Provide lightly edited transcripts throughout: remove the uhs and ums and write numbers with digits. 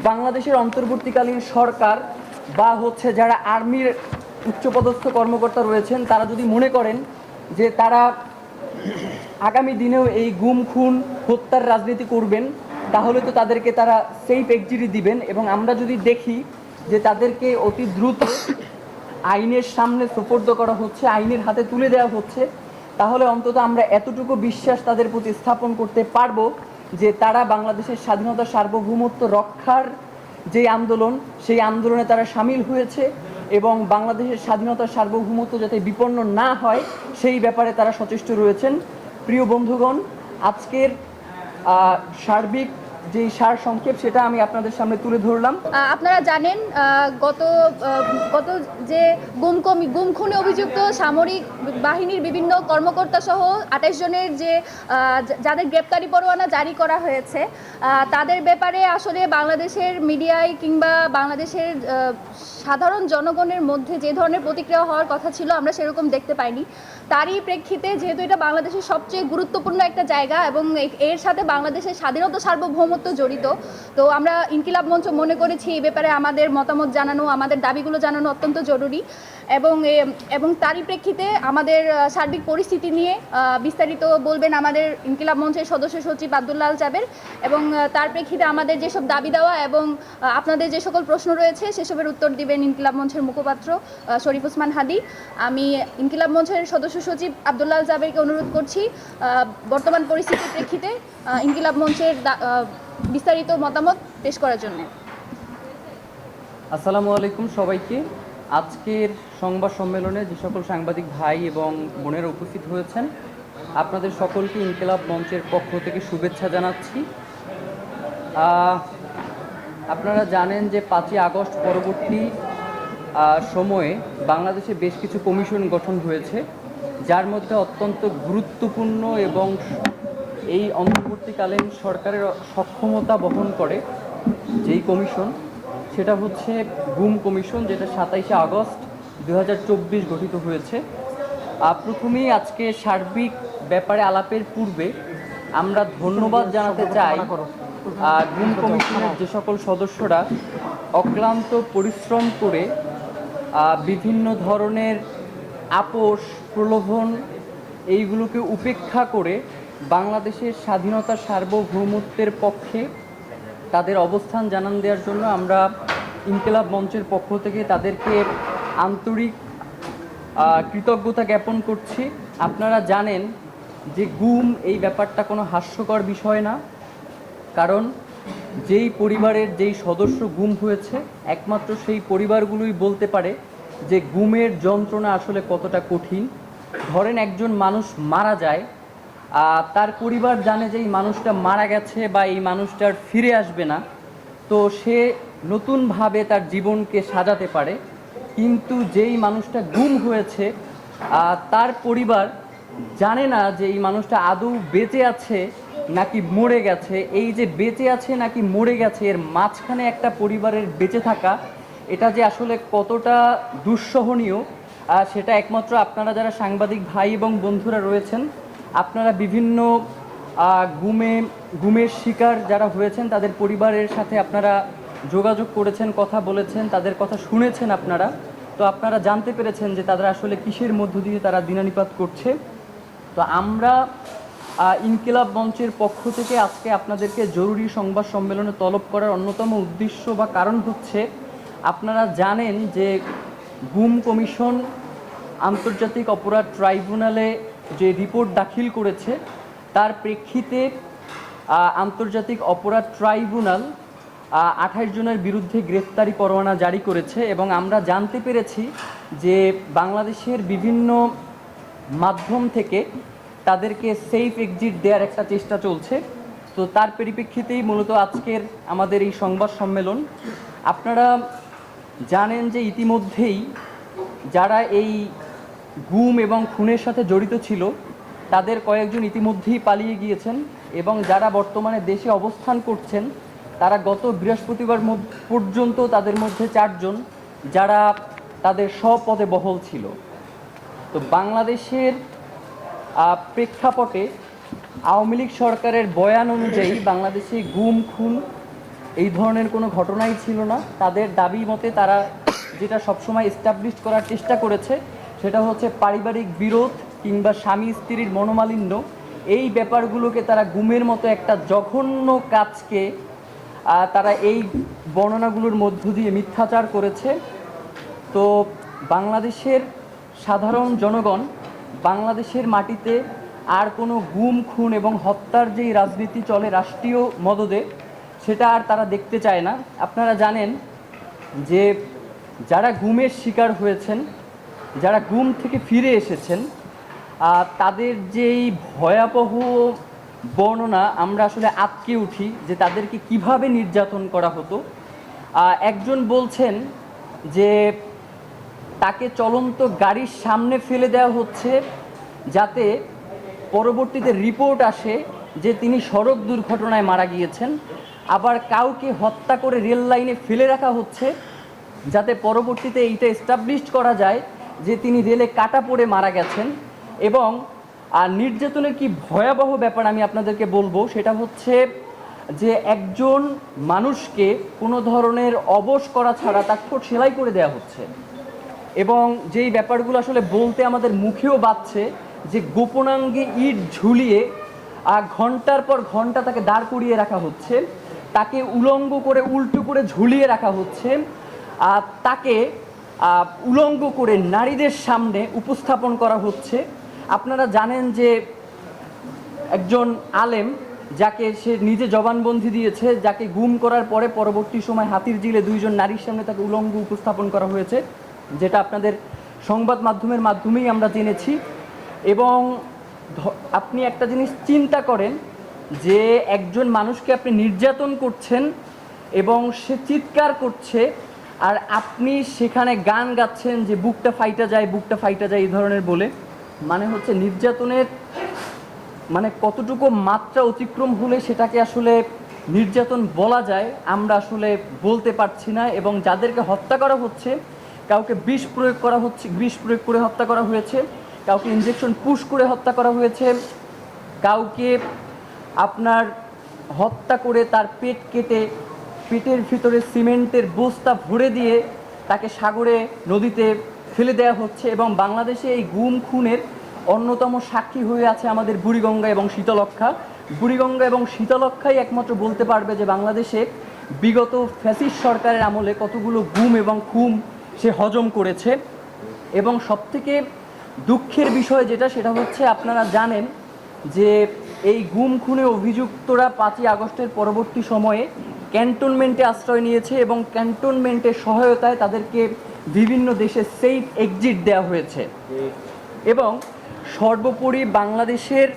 বাংলাদেশের অন্তর্বর্তীকালীন সরকার বা হচ্ছে যারা আর্মির উচ্চপদস্থ কর্মকর্তা রয়েছেন তারা যদি মনে করেন যে তারা আগামী দিনেও এই গুম খুন হত্যার রাজনীতি করবেন, তাহলে তো তাদেরকে তারা সেফ এক্সিট দিবেন। এবং আমরা যদি দেখি যে তাদেরকে অতি দ্রুত আইনের সামনে সোপর্দ করা হচ্ছে, আইনের হাতে তুলে দেওয়া হচ্ছে, তাহলে অন্তত আমরা এতটুকু বিশ্বাস তাদের প্রতি স্থাপন করতে পারবো যে তারা বাংলাদেশের স্বাধীনতা সার্বভৌমত্ব রক্ষার যে আন্দোলন, সেই আন্দোলনে তারা সামিল হয়েছে এবং বাংলাদেশের স্বাধীনতা সার্বভৌমত্ব যাতে বিপন্ন না হয় সেই ব্যাপারে তারা সচেষ্ট রয়েছেন। প্রিয় বন্ধুগণ, আজকের সার্বিক যে সার সংক্ষেপ সেটা আমি আপনাদের সামনে তুলে ধরলাম। আপনারা জানেন গত গত যে গুম খুনে অভিযুক্ত সামরিক বাহিনীর বিভিন্ন কর্মকর্তা সহ ২৮ জনের যে যাদের গ্রেপ্তারি পরোয়ানা জারি করা হয়েছে, তাদের ব্যাপারে আসলে বাংলাদেশের মিডিয়ায় কিংবা বাংলাদেশের সাধারণ জনগণের মধ্যে যে ধরনের প্রতিক্রিয়া হওয়ার কথা ছিল আমরা সেরকম দেখতে পাইনি। তারই প্রেক্ষিতে যেহেতু এটা বাংলাদেশের সবচেয়ে গুরুত্বপূর্ণ একটা জায়গা এবং এর সাথে বাংলাদেশের স্বাধীনতা সার্বভৌমত্ব জড়িত, তো আমরা ইনকিলাব মঞ্চ মনে করেছি এই ব্যাপারে আমাদের মতামত জানানো, আমাদের দাবিগুলো জানানো অত্যন্ত জরুরি। এবং তারই প্রেক্ষিতে আমাদের সার্বিক পরিস্থিতি নিয়ে বিস্তারিত বলবেন আমাদের ইনকিলাব মঞ্চের সদস্য সচিব আব্দুল্লাহ আল জাবের, এবং তার প্রেক্ষিতে আমাদের যেসব দাবি দেওয়া এবং আপনাদের যে সকল প্রশ্ন রয়েছে সেসবের উত্তর দিবেন ইনকিলাব মঞ্চের মুখপাত্র শরীফ ওসমান হাদি। আমি ইনকিলাব মঞ্চের সদস্য সচিব আব্দুল্লাহ আল জাবেরকে অনুরোধ করছি বর্তমান পরিস্থিতির প্রেক্ষিতে ইনকিলাব মঞ্চের বিস্তারিত মতামত পেশ করার জন্য। আসসালামু আলাইকুম সবাইকে। আজকের সংবাদ সম্মেলনে যে সকল সাংবাদিক ভাই এবং বোনেরা উপস্থিত হয়েছেন, আপনাদের সকলকে ইনকিলাব মঞ্চের পক্ষ থেকে শুভেচ্ছা জানাচ্ছি। আপনারা জানেন যে ৫ই আগস্ট পরবর্তী সময়ে বাংলাদেশে বেশ কিছু কমিশন গঠন হয়েছে, যার মধ্যে অত্যন্ত গুরুত্বপূর্ণ এবং এই অন্তর্বর্তীকালীন সরকারের সক্ষমতা বহন করে যেই কমিশন, সেটা হচ্ছে গুম কমিশন, যেটা ২৭শে আগস্ট ২০২৪ গঠিত হয়েছে। প্রথমেই আজকে সার্বিক ব্যাপারে আলাপের পূর্বে আমরা ধন্যবাদ জানাতে চাই গুম কমিশনের যে সকল সদস্যরা অক্লান্ত পরিশ্রম করে বিভিন্ন ধরনের আপোষ প্রলোভন এইগুলোকে উপেক্ষা করে বাংলাদেশের স্বাধীনতা সার্বভৌমত্বের পক্ষে তাদের অবস্থান জানান দেওয়ার জন্য আমরা ইনকিলাব মঞ্চের পক্ষ থেকে তাদেরকে আন্তরিক কৃতজ্ঞতা জ্ঞাপন করছি। আপনারা জানেন যে গুম এই ব্যাপারটা কোনো হাস্যকর বিষয় না, কারণ যেই পরিবারের যেই সদস্য গুম হয়েছে একমাত্র সেই পরিবারগুলোই বলতে পারে যে গুমের যন্ত্রণা আসলে কতটা কঠিন। ধরেন একজন মানুষ মারা যায়, তার পরিবার জানে যে এই মানুষটা মারা গেছে বা এই মানুষটার ফিরে আসবে না, তো সে নতুনভাবে তার জীবনকে সাজাতে পারে। কিন্তু যেই মানুষটা গুম হয়েছে তার পরিবার জানে না যে এই মানুষটা আদৌ বেঁচে আছে নাকি মরে গেছে। এই যে বেঁচে আছে নাকি মরে গেছে এর মাঝখানে একটা পরিবারের বেঁচে থাকা, এটা যে আসলে কতটা দুঃসহনীয় সেটা একমাত্র আপনারা যারা সাংবাদিক ভাই এবং বন্ধুরা রয়েছেন, আপনারা বিভিন্ন গুমের শিকার যারা হয়েছেন তাদের পরিবারের সাথে আপনারা যোগাযোগ করেছেন, কথা বলেছেন, তাদের কথা শুনেছেন আপনারা, তো আপনারা জানতে পেরেছেন যে তারা আসলে কিসের মধ্য দিয়ে তারা দিনানিপাত করছে। তো আমরা ইনকিলাব মঞ্চের পক্ষ থেকে আজকে আপনাদেরকে জরুরি সংবাদ সম্মেলনে তলব করার অন্যতম উদ্দেশ্য বা কারণ হচ্ছে, আপনারা জানেন যে গুম কমিশন আন্তর্জাতিক অপরাধ ট্রাইব্যুনালে যে রিপোর্ট দাখিল করেছে তার প্রেক্ষিতে আন্তর্জাতিক অপরাধ ট্রাইব্যুনাল ২৮ জনের বিরুদ্ধে গ্রেফতারি পরোয়ানা জারি করেছে এবং আমরা জানতে পেরেছি যে বাংলাদেশের বিভিন্ন মাধ্যম থেকে তাদেরকে সেফ এক্সিট দেওয়ার একটা চেষ্টা চলছে। তো তার পরিপ্রেক্ষিতেই মূলত আজকের আমাদের এই সংবাদ সম্মেলন। আপনারা জানেন যে ইতিমধ্যেই যারা এই গুম এবং খুনের সাথে জড়িত ছিল তাদের কয়েকজন ইতিমধ্যেই পালিয়ে গিয়েছেন এবং যারা বর্তমানে দেশে অবস্থান করছেন তারা গত বৃহস্পতিবার পর্যন্ত তাদের মধ্যে ৪ জন যারা তাদের স্বপদে বহাল ছিল। তো বাংলাদেশের প্রেক্ষাপটে আওয়ামী লীগ সরকারের বয়ান অনুযায়ী বাংলাদেশে গুম খুন এই ধরনের কোনো ঘটনাই ছিল না। তাদের দাবি মতে তারা যেটা সবসময় এস্টাবলিশ করার চেষ্টা করেছে সেটা হচ্ছে পারিবারিক বিরোধ কিংবা স্বামী স্ত্রীর মনোমালিন্য, এই ব্যাপারগুলোকে তারা গুমের মতো একটা জঘন্য কাজকে তারা এই বর্ণনাগুলোর মধ্য দিয়ে মিথ্যাচার করেছে। তো বাংলাদেশের সাধারণ জনগণ বাংলাদেশের মাটিতে আর কোনো গুম খুন এবং হত্যার যেই রাজনীতি চলে রাষ্ট্রীয় মদদে, সেটা আর তারা দেখতে চায় না। আপনারা জানেন যে যারা গুমের শিকার হয়েছেন, যারা গুম থেকে ফিরে এসেছেন, তাদের যেই ভয়াবহ বর্ণনা আমরা আসলে আটকে উঠি যে তাদেরকে কিভাবে নির্যাতন করা হতো। একজন বলছেন যে তাকে চলন্ত গাড়ির সামনে ফেলে দেওয়া হচ্ছে যাতে পরবর্তীতে রিপোর্ট আসে যে তিনি সড়ক দুর্ঘটনায় মারা গিয়েছেন। আবার কাউকে হত্যা করে রেল লাইনে ফেলে রাখা হচ্ছে যাতে পরবর্তীতে এইটা এস্টাবলিশ করা যায় যে তিনি রেলে কাটা পড়ে মারা গেছেন। এবং নির্যাতনের কি ভয়াবহ ব্যাপার আমি আপনাদেরকে বলবো, সেটা হচ্ছে যে একজন মানুষকে কোনো ধরনের অবশ করা ছাড়া তার ঠোঁট সেলাই করে দেওয়া হচ্ছে। এবং যেই ব্যাপারগুলো আসলে বলতে আমাদের মুখেও বাজছে যে গোপনাঙ্গে ইট ঝুলিয়ে ঘন্টার পর ঘন্টা তাকে দাঁড় করিয়ে রাখা হচ্ছে, তাকে উলঙ্গ করে উল্টো করে ঝুলিয়ে রাখা হচ্ছে, তাকে উলঙ্গ করে নারীদের সামনে উপস্থাপন করা হচ্ছে। আপনারা জানেন যে একজন আলেম যাকে সে নিজে জবানবন্দি দিয়েছে, যাকে গুম করার পরে পরবর্তী সময় হাতির ঝিলে দুইজন নারীর সামনে তাকে উলঙ্গ উপস্থাপন করা হয়েছে, যেটা আপনাদের সংবাদ মাধ্যমের মাধ্যমেই আমরা জেনেছি। এবং আপনি একটা জিনিস চিন্তা করেন যে একজন মানুষকে আপনি নির্যাতন করছেন এবং সে চিৎকার করছে, আর আপনি সেখানে গান গাচ্ছেন যে বুকটা ফাইটা যায়, বুকটা ফাইটা যায় এই ধরনের বলে। মানে হচ্ছে নির্যাতনের মানে কতটুকু মাত্রা অতিক্রম হলে সেটাকে আসলে নির্যাতন বলা যায় আমরা আসলে বলতে পারছি না। এবং যাদেরকে হত্যা করা হচ্ছে, কাউকে বিষ প্রয়োগ করা হচ্ছে, বিষ প্রয়োগ করে হত্যা করা হয়েছে, কাউকে ইনজেকশন পুশ করে হত্যা করা হয়েছে, কাউকে আপনার হত্যা করে তার পেট কেটে পেটের ভিতরে সিমেন্টের বস্তা ভরে দিয়ে তাকে সাগরে নদীতে ফেলে দেওয়া হচ্ছে। এবং বাংলাদেশে এই গুম খুনের অন্যতম সাক্ষী হয়ে আছে আমাদের বুড়িগঙ্গা এবং শীতলক্ষা। বুড়িগঙ্গা এবং শীতলক্ষাই একমাত্র বলতে পারবে যে বাংলাদেশে বিগত ফ্যাসিস্ট সরকারের আমলে কতগুলো গুম এবং খুন সে হজম করেছে। এবং সবথেকে দুঃখের বিষয় যেটা, সেটা হচ্ছে আপনারা জানেন যে এই গুম খুনে অভিযুক্তরা 5ই আগস্টের পরবর্তী সময়ে ক্যান্টনমেন্টে আশ্রয় নিয়েছে এবং ক্যান্টনমেন্টের সহায়তায় তাদেরকে বিভিন্ন দেশে সেফ এক্সিট দেওয়া হয়েছে। এবং সর্বোপরি বাংলাদেশের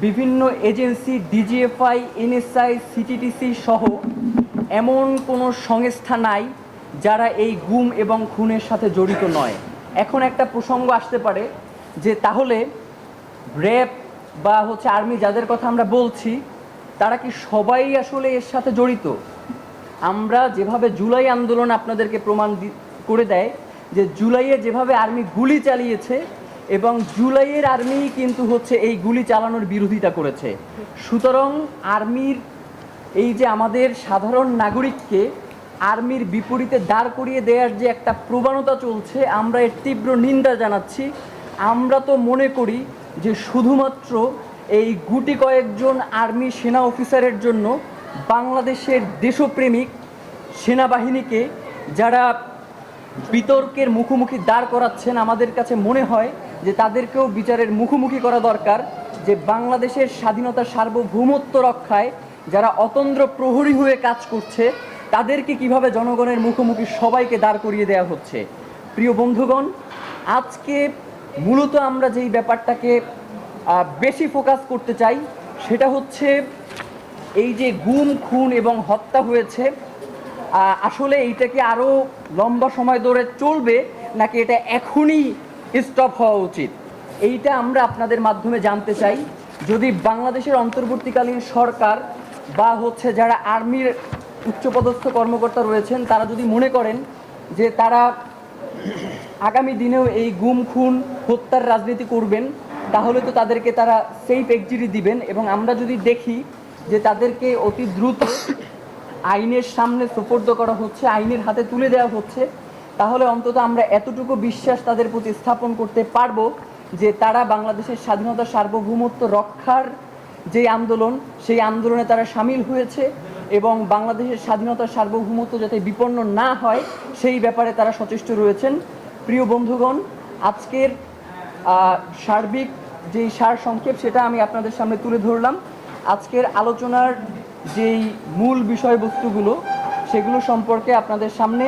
বিভিন্ন এজেন্সি, ডিজিএফআই, এনএসআই, সিটিটিসি সহ এমন কোনো সংস্থা নাই যারা এই গুম এবং খুনের সাথে জড়িত নয়। এখন একটা প্রসঙ্গ আসতে পারে যে তাহলে র্যাব বা হচ্ছে আর্মি যাদের কথা আমরা বলছি, তারা কি সবাই আসলে এর সাথে জড়িত? আমরা যেভাবে জুলাই আন্দোলন আপনাদেরকে প্রমাণ করে দেয় যে জুলাইয়ে যেভাবে আর্মি গুলি চালিয়েছে এবং জুলাইয়ের আর্মি কিন্তু হচ্ছে এই গুলি চালানোর বিরোধিতা করেছে। সুতরাং আর্মির এই যে আমাদের সাধারণ নাগরিককে আর্মির বিপরীতে দাঁড় করিয়ে দেওয়ার যে একটা প্রবণতা চলছে, আমরা এর তীব্র নিন্দা জানাচ্ছি। আমরা তো মনে করি যে শুধুমাত্র এই গুটি কয়েকজন আর্মি সেনা অফিসারের জন্য বাংলাদেশের দেশপ্রেমিক সেনাবাহিনীকে যারা বিতর্কের মুখোমুখি দাঁড় করাচ্ছেন, আমাদের কাছে মনে হয় যে তাদেরকেও বিচারের মুখোমুখি করা দরকার। যে বাংলাদেশের স্বাধীনতা সার্বভৌমত্ব রক্ষায় যারা অতন্দ্র প্রহরী হয়ে কাজ করছে, তাদেরকে কিভাবে জনগণের মুখোমুখি সবাইকে দাঁড় করিয়ে দেওয়া হচ্ছে। প্রিয় বন্ধুগণ, আজকে মূলত আমরা যেই ব্যাপারটাকে বেশি ফোকাস করতে চাই সেটা হচ্ছে এই যে গুম খুন এবং হত্যা হয়েছে, আসলে এইটা কি আরও লম্বা সময় ধরে চলবে নাকি এটা এখনই স্টপ হওয়া উচিত, এইটা আমরা আপনাদের মাধ্যমে জানতে চাই। যদি বাংলাদেশের অন্তর্বর্তীকালীন সরকার বা হচ্ছে যারা আর্মির উচ্চপদস্থ কর্মকর্তা রয়েছেন, তারা যদি মনে করেন যে তারা আগামী দিনেও এই গুম খুন হত্যার রাজনীতি করবেন, তাহলে তো তাদেরকে তারা সেফ এক্সিট দিবেন। এবং আমরা যদি দেখি যে তাদেরকে অতি দ্রুত আইনের সামনে সোপর্দ করা হচ্ছে, আইনের হাতে তুলে দেওয়া হচ্ছে, তাহলে অন্তত আমরা এতটুকু বিশ্বাস তাদের প্রতি স্থাপন করতে পারবো যে তারা বাংলাদেশের স্বাধীনতা সার্বভৌমত্ব রক্ষার যে আন্দোলন, সেই আন্দোলনে তারা সামিল হয়েছে এবং বাংলাদেশের স্বাধীনতা সার্বভৌমত্ব যাতে বিপন্ন না হয় সেই ব্যাপারে তারা সচেষ্ট রয়েছেন। প্রিয় বন্ধুগণ, আজকের সার্বিক যেই সারসংক্ষেপ সেটা আমি আপনাদের সামনে তুলে ধরলাম। আজকের আলোচনার যেই মূল বিষয়বস্তুগুলো সেগুলো সম্পর্কে আপনাদের সামনে